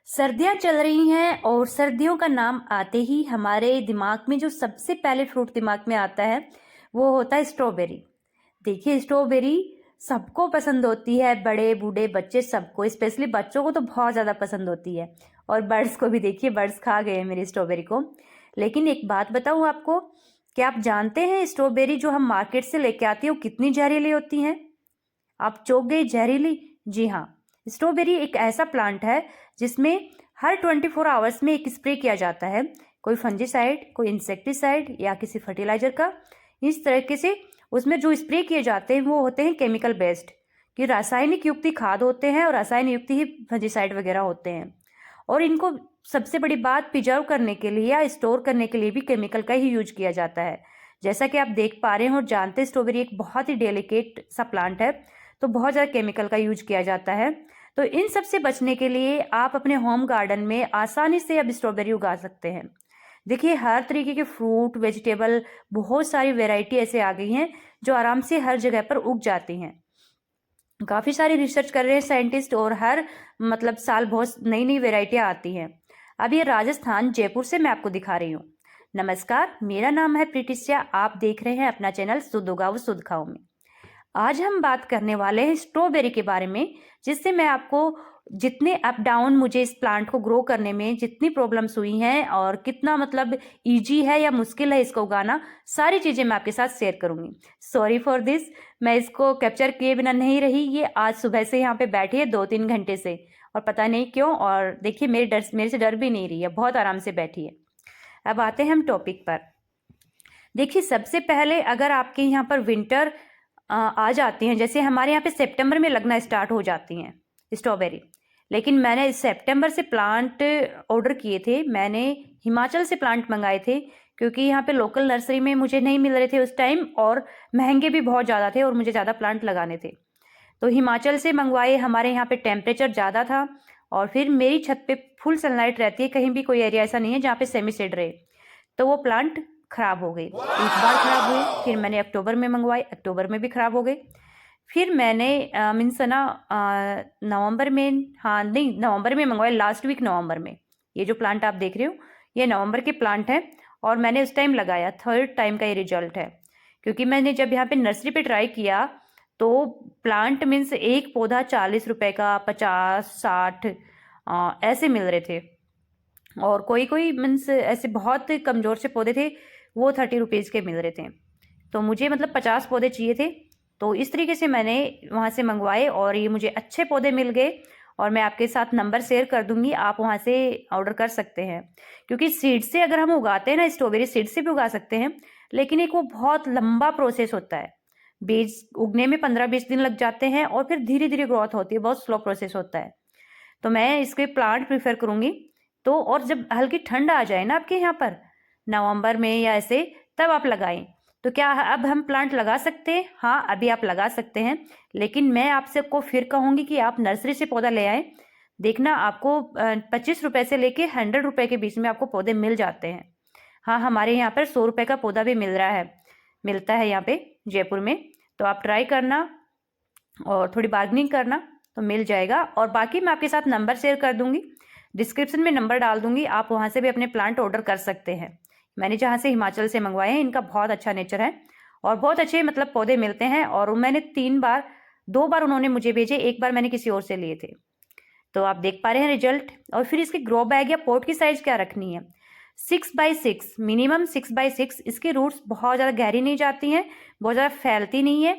सर्दियाँ चल रही हैं और सर्दियों का नाम आते ही हमारे दिमाग में जो सबसे पहले फ्रूट दिमाग में आता है वो होता है स्ट्रॉबेरी। देखिए स्ट्रॉबेरी सबको पसंद होती है, बड़े बूढ़े बच्चे सबको, स्पेशली बच्चों को तो बहुत ज़्यादा पसंद होती है। और बर्ड्स को भी, देखिए बर्ड्स खा गए हैं मेरी स्ट्रॉबेरी को। लेकिन एक बात बताऊँ आपको, क्या आप जानते हैं स्ट्रॉबेरी जो हम मार्केट से लेके आते हैं वो कितनी जहरीली होती हैं? आप चौंक गए, जहरीली? जी हाँ, स्ट्रॉबेरी एक ऐसा प्लांट है जिसमें हर 24 आवर्स में एक स्प्रे किया जाता है, कोई फंजीसाइड, कोई इंसेक्टिसाइड या किसी फर्टिलाइजर का। इस तरीके से उसमें जो स्प्रे किए जाते हैं वो होते हैं केमिकल बेस्ड, कि रासायनिक युक्त ही खाद होते हैं और रासायनिक युक्त ही फंजीसाइड वगैरह होते हैं। और इनको सबसे बड़ी बात, प्रिजर्व करने के लिए या स्टोर करने के लिए भी केमिकल का ही यूज किया जाता है। जैसा कि आप देख पा रहे हैं और जानते हैं, स्ट्रॉबेरी एक बहुत ही डेलिकेट सा प्लांट है, तो बहुत ज़्यादा केमिकल का यूज किया जाता है। तो इन सब से बचने के लिए आप अपने होम गार्डन में आसानी से अब स्ट्रॉबेरी उगा सकते हैं। देखिए हर तरीके के फ्रूट, वेजिटेबल, बहुत सारी वैरायटी ऐसे आ गई हैं जो आराम से हर जगह पर उग जाती हैं। काफ़ी सारी रिसर्च कर रहे हैं साइंटिस्ट और हर मतलब साल बहुत नई नई वेराइटियाँ आती हैं। अब ये राजस्थान जयपुर से मैं आपको दिखा रही हूँ। नमस्कार, मेरा नाम है प्रीतिशा, आप देख रहे हैं अपना चैनल शुद्ध उगाओ शुद्ध खाओ में। आज हम बात करने वाले हैं स्ट्रॉबेरी के बारे में, जिससे मैं आपको जितने अप डाउन मुझे इस प्लांट को ग्रो करने में जितनी प्रॉब्लम्स हुई हैं और कितना मतलब इजी है या मुश्किल है इसको उगाना, सारी चीज़ें मैं आपके साथ शेयर करूंगी। सॉरी फॉर दिस, मैं इसको कैप्चर किए बिना नहीं रही। ये आज सुबह से यहाँ पे बैठी है 2-3 घंटे से, और पता नहीं क्यों। और देखिए मेरे से डर भी नहीं रही है, बहुत आराम से बैठी है। अब आते हैं हम टॉपिक पर। देखिए सबसे पहले, अगर आपके यहाँ पर विंटर आ जाती हैं, जैसे हमारे यहाँ पे सितंबर में लगना स्टार्ट हो जाती हैं स्ट्रॉबेरी, लेकिन मैंने सितंबर से प्लांट ऑर्डर किए थे। मैंने हिमाचल से प्लांट मंगाए थे, क्योंकि यहाँ पे लोकल नर्सरी में मुझे नहीं मिल रहे थे उस टाइम, और महंगे भी बहुत ज़्यादा थे और मुझे ज़्यादा प्लांट लगाने थे, तो हिमाचल से मंगवाए। हमारे यहाँ पे टेम्परेचर ज़्यादा था और फिर मेरी छत पे फुल सनलाइट रहती है, कहीं भी कोई एरिया ऐसा नहीं है जहाँ पे सेमी शेड रहे। तो वो प्लांट खराब हो गए, एक बार खराब हुए, फिर मैंने अक्टूबर में मंगवाए, अक्टूबर में भी खराब हो गए। फिर मैंने मीन्स ना नवंबर में, हाँ नहीं, नवंबर में मंगवाए, लास्ट वीक नवंबर में। ये जो प्लांट आप देख रहे हो ये नवंबर के प्लांट है और मैंने उस टाइम लगाया, थर्ड टाइम का ये रिजल्ट है। क्योंकि मैंने जब यहाँ पे नर्सरी पे ट्राई किया तो प्लांट मीन्स एक पौधा 40 रुपए का, 50-60 ऐसे मिल रहे थे। और कोई कोई मीन्स ऐसे बहुत कमज़ोर से पौधे थे, वो 30 रुपीज़ के मिल रहे थे। तो मुझे मतलब 50 पौधे चाहिए थे, तो इस तरीके से मैंने वहाँ से मंगवाए और ये मुझे अच्छे पौधे मिल गए। और मैं आपके साथ नंबर शेयर कर दूंगी, आप वहाँ से ऑर्डर कर सकते हैं। क्योंकि सीड से अगर हम उगाते हैं ना, स्ट्रॉबेरी सीड से भी उगा सकते हैं, लेकिन एक वो बहुत लंबा प्रोसेस होता है। बीज उगने में 15-20 दिन लग जाते हैं और फिर धीरे धीरे ग्रोथ होती है, बहुत स्लो प्रोसेस होता है। तो मैं इसके प्लांट प्रीफर करूंगी। तो और जब हल्की ठंड आ जाए ना आपके यहाँ पर नवंबर में या ऐसे, तब आप लगाएं। तो क्या अब हम प्लांट लगा सकते हैं? हाँ, अभी आप लगा सकते हैं, लेकिन मैं आपसे को फिर कहूँगी कि आप नर्सरी से पौधा ले आएँ। देखना आपको 25 रुपए से लेके 100 रुपए के बीच में आपको पौधे मिल जाते हैं। हाँ, हमारे यहाँ पर 100 रुपए का पौधा भी मिल रहा है, मिलता है यहाँ पे जयपुर में। तो आप ट्राई करना और थोड़ी बार्गेनिंग करना, तो मिल जाएगा। और बाकी मैं आपके साथ नंबर शेयर कर दूंगी, डिस्क्रिप्शन में नंबर डाल दूंगी, आप वहाँ से भी अपने प्लांट ऑर्डर कर सकते हैं। मैंने जहाँ से हिमाचल से मंगवाए हैं, इनका बहुत अच्छा नेचर है और बहुत अच्छे मतलब पौधे मिलते हैं। और मैंने 2 बार उन्होंने मुझे भेजे, एक बार मैंने किसी और से लिए थे। तो आप देख पा रहे हैं रिजल्ट। और फिर इसकी ग्रो बैग या पोट की साइज क्या रखनी है? 6x6, minimum 6x6। इसकी रूट्स बहुत ज़्यादा गहरी नहीं जाती हैं, बहुत ज़्यादा फैलती नहीं है।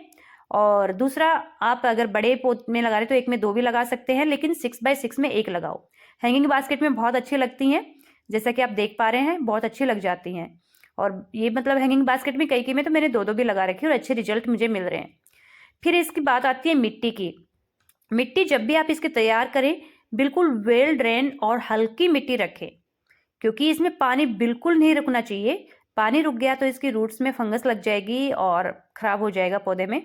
और दूसरा, आप अगर बड़े पोट में लगा रहे तो एक में 2 भी लगा सकते हैं, लेकिन 6x6 में 1 लगाओ। हैंगिंग बास्केट में बहुत अच्छी लगती हैं, जैसा कि आप देख पा रहे हैं, बहुत अच्छी लग जाती हैं। और ये मतलब हैंगिंग बास्केट में कई में तो मैंने 2-2 भी लगा रखी और अच्छे रिजल्ट मुझे मिल रहे हैं। फिर इसकी बात आती है मिट्टी की। मिट्टी जब भी आप इसके तैयार करें, बिल्कुल वेल ड्रेन और हल्की मिट्टी रखें, क्योंकि इसमें पानी बिल्कुल नहीं रुकना चाहिए। पानी रुक गया तो इसकी रूट्स में फंगस लग जाएगी और खराब हो जाएगा पौधे में।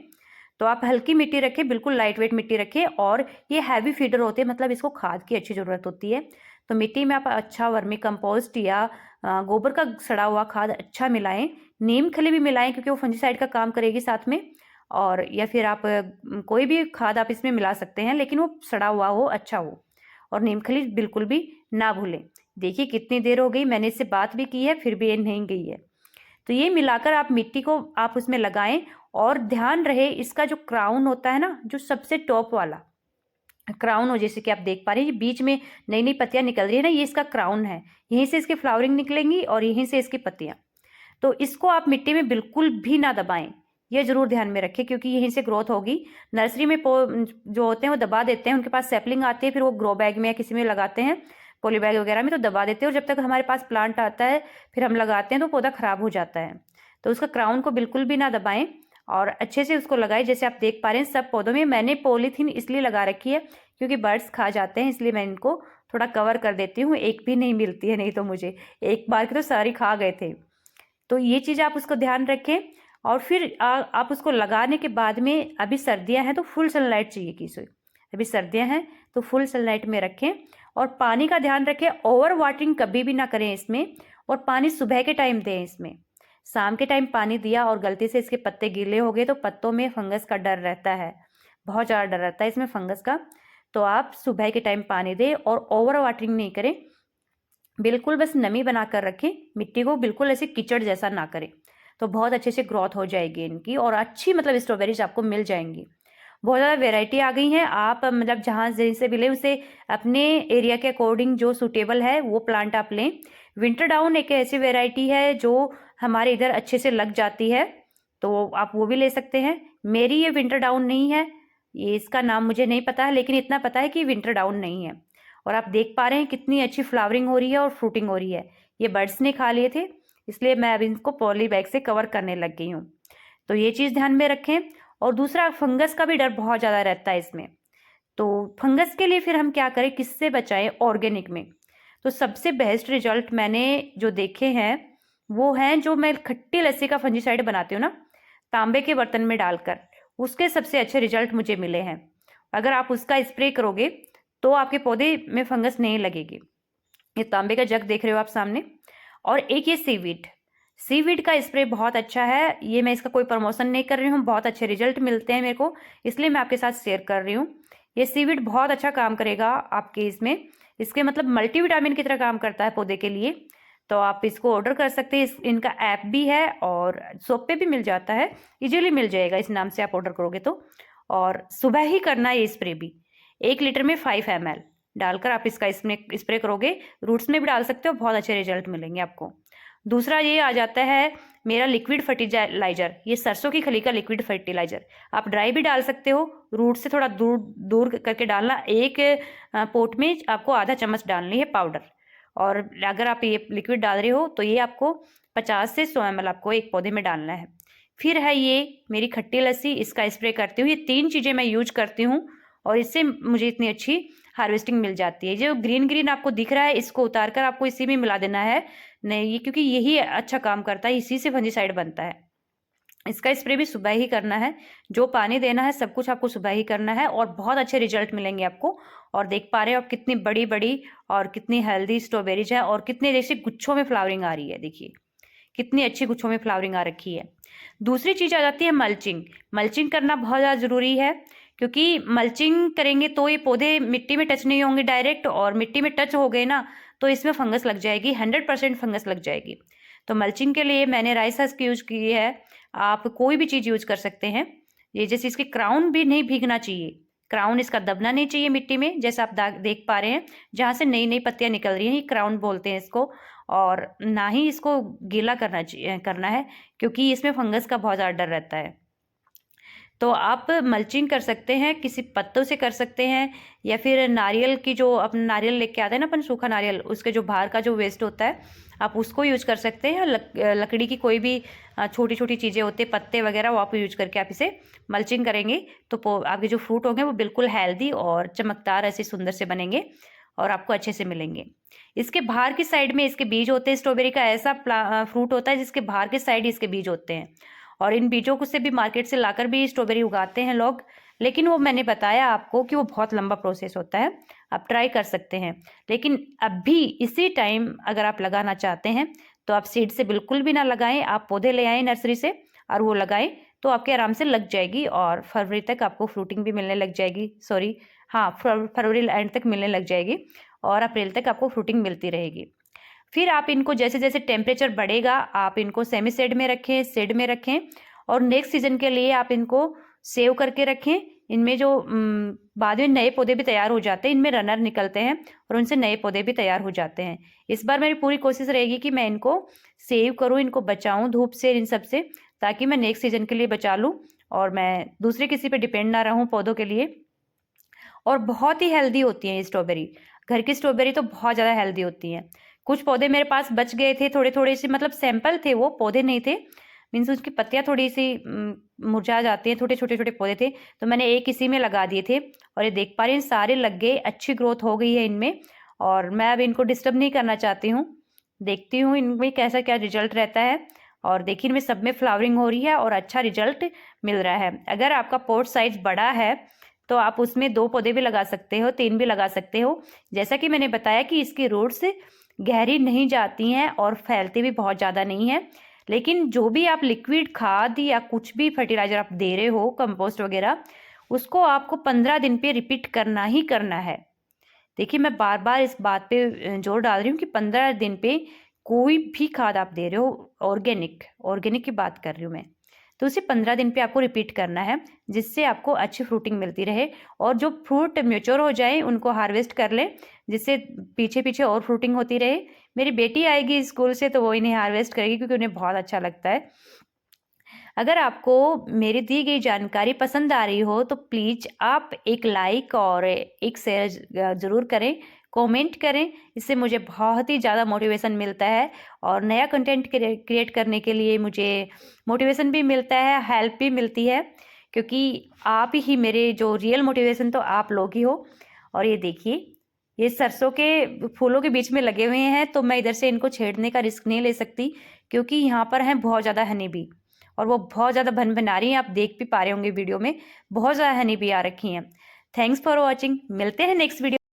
तो आप हल्की मिट्टी रखें, बिल्कुल लाइट वेट मिट्टी रखें। और ये हैवी फीडर होते हैं, मतलब इसको खाद की अच्छी ज़रूरत होती है। तो मिट्टी में आप अच्छा वर्मी कंपोस्ट या गोबर का सड़ा हुआ खाद अच्छा मिलाएं, नीम खली भी मिलाएं, क्योंकि वो फंजीसाइड का काम करेगी साथ में। और या फिर आप कोई भी खाद आप इसमें मिला सकते हैं, लेकिन वो सड़ा हुआ हो, अच्छा हो। और नीम खली बिल्कुल भी ना भूलें। देखिए कितनी देर हो गई, मैंने इससे बात भी की है फिर भी ये नहीं गई है। तो ये मिलाकर आप मिट्टी को आप उसमें लगाएं, और ध्यान रहे इसका जो क्राउन होता है ना, जो सबसे टॉप वाला क्राउन हो, जैसे कि आप देख पा रहे हैं बीच में नई नई पत्तियां निकल रही है ना, ये इसका क्राउन है। यहीं से इसकी फ्लावरिंग निकलेंगी और यहीं से इसकी पत्तियां। तो इसको आप मिट्टी में बिल्कुल भी ना दबाएं, ये जरूर ध्यान में रखें, क्योंकि यहीं से ग्रोथ होगी। नर्सरी में जो होते हैं वो दबा देते हैं, उनके पास सैपलिंग आती है, फिर वो ग्रो बैग में या किसी में लगाते हैं, पॉली बैग वगैरह में, तो दबा देते हैं। और जब तक हमारे पास प्लांट आता है फिर हम लगाते हैं तो पौधा खराब हो जाता है। तो उसका क्राउन को बिल्कुल भी ना दबाएं और अच्छे से उसको लगाएं। जैसे आप देख पा रहे हैं सब पौधों में मैंने पॉलीथीन इसलिए लगा रखी है क्योंकि बर्ड्स खा जाते हैं, इसलिए मैं इनको थोड़ा कवर कर देती हूँ। एक भी नहीं मिलती है, नहीं तो मुझे एक बार के तो सारी खा गए थे। तो ये चीज़ आप उसको ध्यान रखें। और फिर आप उसको लगाने के बाद में, अभी सर्दियां हैं तो फुल सनलाइट चाहिए कि इसे, अभी सर्दियां हैं तो फुल सनलाइट में रखें। और पानी का ध्यान रखें, ओवर वाटरिंग कभी भी ना करें इसमें। और पानी सुबह के टाइम दें इसमें। शाम के टाइम पानी दिया और गलती से इसके पत्ते गीले हो गए तो पत्तों में फंगस का डर रहता है, बहुत ज़्यादा डर रहता है इसमें फंगस का। तो आप सुबह के टाइम पानी दें और ओवर वाटरिंग नहीं करें, बिल्कुल बस नमी बना कर रखें। मिट्टी को बिल्कुल ऐसे कीचड़ जैसा ना करें, तो बहुत अच्छे से ग्रोथ हो जाएगी इनकी और अच्छी मतलब स्ट्रॉबेरीज आपको मिल जाएंगी। बहुत ज़्यादा वेराइटी आ गई हैं, आप मतलब जहाँ जैसे मिले उसे अपने एरिया के अकॉर्डिंग जो सूटेबल है वो प्लांट आप लें। विंटर डाउन एक ऐसी वेराइटी है जो हमारे इधर अच्छे से लग जाती है, तो आप वो भी ले सकते हैं। मेरी ये विंटर डाउन नहीं है, ये इसका नाम मुझे नहीं पता है, लेकिन इतना पता है कि विंटर डाउन नहीं है। और आप देख पा रहे हैं कितनी अच्छी फ्लावरिंग हो रही है और फ्रूटिंग हो रही है। ये बर्ड्स ने खा लिए थे, इसलिए मैं अब इनको पॉली बैग से कवर करने लग गई हूँ। तो ये चीज़ ध्यान में रखें। और दूसरा, फंगस का भी डर बहुत ज़्यादा रहता है इसमें। तो फंगस के लिए फिर हम क्या करें, किससे बचाएं ऑर्गेनिक में। तो सबसे बेस्ट रिजल्ट मैंने जो देखे हैं वो हैं, जो मैं खट्टी लस्सी का फंजीसाइड बनाती हूँ ना, तांबे के बर्तन में डालकर, उसके सबसे अच्छे रिजल्ट मुझे मिले हैं। अगर आप उसका स्प्रे करोगे तो आपके पौधे में फंगस नहीं लगेगी। ये तांबे का जग देख रहे हो आप सामने। और एक ये सीवीड का स्प्रे बहुत अच्छा है, ये मैं इसका कोई प्रमोशन नहीं कर रही हूँ, बहुत अच्छे रिजल्ट मिलते हैं मेरे को, इसलिए मैं आपके साथ शेयर कर रही हूँ। ये सीवीड बहुत अच्छा काम करेगा आपके इसमें, इसके मतलब मल्टीविटामिन की तरह काम करता है पौधे के लिए। तो आप इसको ऑर्डर कर सकते हैं, इनका ऐप भी है और शॉप पे भी मिल जाता है, इजीली मिल जाएगा इस नाम से आप ऑर्डर करोगे तो। और सुबह ही करना है ये स्प्रे भी, 1 लीटर में 5 ml डालकर आप इसका इसमें स्प्रे करोगे। रूट्स में भी डाल सकते हो, बहुत अच्छे रिजल्ट मिलेंगे आपको। दूसरा ये आ जाता है मेरा लिक्विड फर्टिलाइजर, ये सरसों की खली का लिक्विड फर्टिलाइजर। आप ड्राई भी डाल सकते हो, रूट से थोड़ा दूर दूर करके डालना। एक पोट में आपको आधा चम्मच डालनी है पाउडर। और अगर आप ये लिक्विड डाल रहे हो तो ये आपको 50 से 100 ml आपको एक पौधे में डालना है। फिर है ये मेरी खट्टी लस्सी, इसका स्प्रे करती हूँ। ये 3 चीज़ें मैं यूज करती हूँ और इससे मुझे इतनी अच्छी हार्वेस्टिंग मिल जाती है। जो ग्रीन ग्रीन आपको दिख रहा है इसको उतार कर आपको इसी में मिला देना है, नहीं क्योंकि यही अच्छा काम करता है, इसी से फंजीसाइड बनता है। इसका स्प्रे भी सुबह ही करना है, जो पानी देना है सब कुछ आपको सुबह ही करना है और बहुत अच्छे रिजल्ट मिलेंगे आपको। और देख पा रहे हो आप कितनी बड़ी बड़ी और कितनी हेल्दी स्ट्रॉबेरीज है और कितने जैसे गुच्छों में फ्लावरिंग आ रही है। देखिए कितनी अच्छी गुच्छों में फ्लावरिंग आ रखी है। दूसरी चीज़ आ जाती है मल्चिंग। मल्चिंग करना बहुत ज़्यादा ज़रूरी है, क्योंकि मल्चिंग करेंगे तो ये पौधे मिट्टी में टच नहीं होंगे डायरेक्ट, और मिट्टी में टच हो गए ना तो इसमें फंगस लग जाएगी, 100% फंगस लग जाएगी। तो मल्चिंग के लिए मैंने राइस हस्क की यूज की है, आप कोई भी चीज़ यूज कर सकते हैं। ये जैसे इसकी क्राउन भी नहीं भीगना चाहिए, क्राउन इसका दबना नहीं चाहिए मिट्टी में, जैसा आप देख पा रहे हैं जहाँ से नई नई पत्तियां निकल रही हैं, ये क्राउन बोलते हैं इसको। और ना ही इसको गीला करना है, क्योंकि इसमें फंगस का बहुत ज़्यादा डर रहता है। तो आप मल्चिंग कर सकते हैं, किसी पत्तों से कर सकते हैं, या फिर नारियल की जो अपना नारियल लेके आते हैं ना अपन, सूखा नारियल, उसके जो बाहर का जो वेस्ट होता है आप उसको यूज कर सकते हैं। लकड़ी की कोई भी छोटी छोटी चीज़ें होती है, पत्ते वगैरह, वो आप यूज करके आप इसे मल्चिंग करेंगे तो आपके जो फ्रूट होंगे वो बिल्कुल हेल्दी और चमकदार ऐसे सुंदर से बनेंगे और आपको अच्छे से मिलेंगे। इसके बाहर की साइड में इसके बीज होते हैं। स्ट्रॉबेरी का ऐसा फ्रूट होता है जिसके बाहर के साइड इसके बीज होते हैं, और इन बीजों को से भी मार्केट से लाकर भी स्ट्रॉबेरी उगाते हैं लोग, लेकिन वो मैंने बताया आपको कि वो बहुत लंबा प्रोसेस होता है। आप ट्राई कर सकते हैं, लेकिन अभी इसी टाइम अगर आप लगाना चाहते हैं तो आप सीड से बिल्कुल भी ना लगाएं, आप पौधे ले आएँ नर्सरी से और वो लगाएं तो आपके आराम से लग जाएगी और फरवरी तक आपको फ्रूटिंग भी मिलने लग जाएगी, सॉरी हाँ, फरवरी एंड तक मिलने लग जाएगी और अप्रैल तक आपको फ्रूटिंग मिलती रहेगी। फिर आप इनको जैसे जैसे टेम्परेचर बढ़ेगा आप इनको सेमी शेड में रखें, शेड में रखें और नेक्स्ट सीजन के लिए आप इनको सेव करके रखें। इनमें जो बाद में नए पौधे भी तैयार हो जाते हैं, इनमें रनर निकलते हैं और उनसे नए पौधे भी तैयार हो जाते हैं। इस बार मेरी पूरी कोशिश रहेगी कि मैं इनको सेव करूं, इनको बचाऊं धूप से, इन सब से, ताकि मैं नेक्स्ट सीजन के लिए बचा लूं और मैं दूसरे किसी पे डिपेंड ना रहूं पौधों के लिए। और बहुत ही हेल्दी होती हैं ये स्ट्रॉबेरी। घर की स्ट्रॉबेरी तो बहुत ज़्यादा हेल्दी होती हैं। कुछ पौधे मेरे पास बच गए थे, थोड़े थोड़े से, मतलब सैंपल थे, वो पौधे नहीं थे, मीन्स उसकी पत्तियाँ थोड़ी सी मुरझा जाती हैं, छोटे छोटे छोटे पौधे थे, तो मैंने एक इसी में लगा दिए थे और ये देख पा रही हूँ सारे लग गए, अच्छी ग्रोथ हो गई है इनमें। और मैं अब इनको डिस्टर्ब नहीं करना चाहती हूँ, देखती हूँ इनमें कैसा क्या रिजल्ट रहता है। और देखिए इनमें सब में फ्लावरिंग हो रही है और अच्छा रिजल्ट मिल रहा है। अगर आपका पॉट साइज बड़ा है तो आप उसमें 2 पौधे भी लगा सकते हो, 3 भी लगा सकते हो। जैसा कि मैंने बताया कि इसकी रूट्स गहरी नहीं जाती हैं और फैलती भी बहुत ज़्यादा नहीं है। लेकिन जो भी आप लिक्विड खाद या कुछ भी फर्टिलाइज़र आप दे रहे हो, कंपोस्ट वगैरह, उसको आपको 15 दिन पे रिपीट करना ही करना है। देखिए मैं बार बार इस बात पे जोर डाल रही हूँ कि 15 दिन पे कोई भी खाद आप दे रहे हो, ऑर्गेनिक की बात कर रही हूँ मैं, तो उसे 15 दिन पे आपको रिपीट करना है, जिससे आपको अच्छी फ्रूटिंग मिलती रहे। और जो फ्रूट मैच्योर हो जाए उनको हार्वेस्ट कर लें, जिससे पीछे पीछे और फ्रूटिंग होती रहे। मेरी बेटी आएगी स्कूल से तो वो इन्हें हार्वेस्ट करेगी क्योंकि उन्हें बहुत अच्छा लगता है। अगर आपको मेरी दी गई जानकारी पसंद आ रही हो तो प्लीज़ आप एक लाइक और एक शेयर ज़रूर करें, कमेंट करें, इससे मुझे बहुत ही ज़्यादा मोटिवेशन मिलता है और नया कंटेंट क्रिएट करने के लिए मुझे मोटिवेशन भी मिलता है, हेल्प भी मिलती है, क्योंकि आप ही मेरे जो रियल मोटिवेशन तो आप लोग ही हो। और ये देखिए ये सरसों के फूलों के बीच में लगे हुए हैं, तो मैं इधर से इनको छेड़ने का रिस्क नहीं ले सकती क्योंकि यहाँ पर हैं बहुत ज़्यादा हनी बी और वो बहुत ज़्यादा भन-भना रही हैं, आप देख भी पा रहे होंगे वीडियो में, बहुत ज़्यादा हनी बी आ रखी हैं। थैंक्स फॉर वॉचिंग, मिलते हैं नेक्स्ट वीडियो।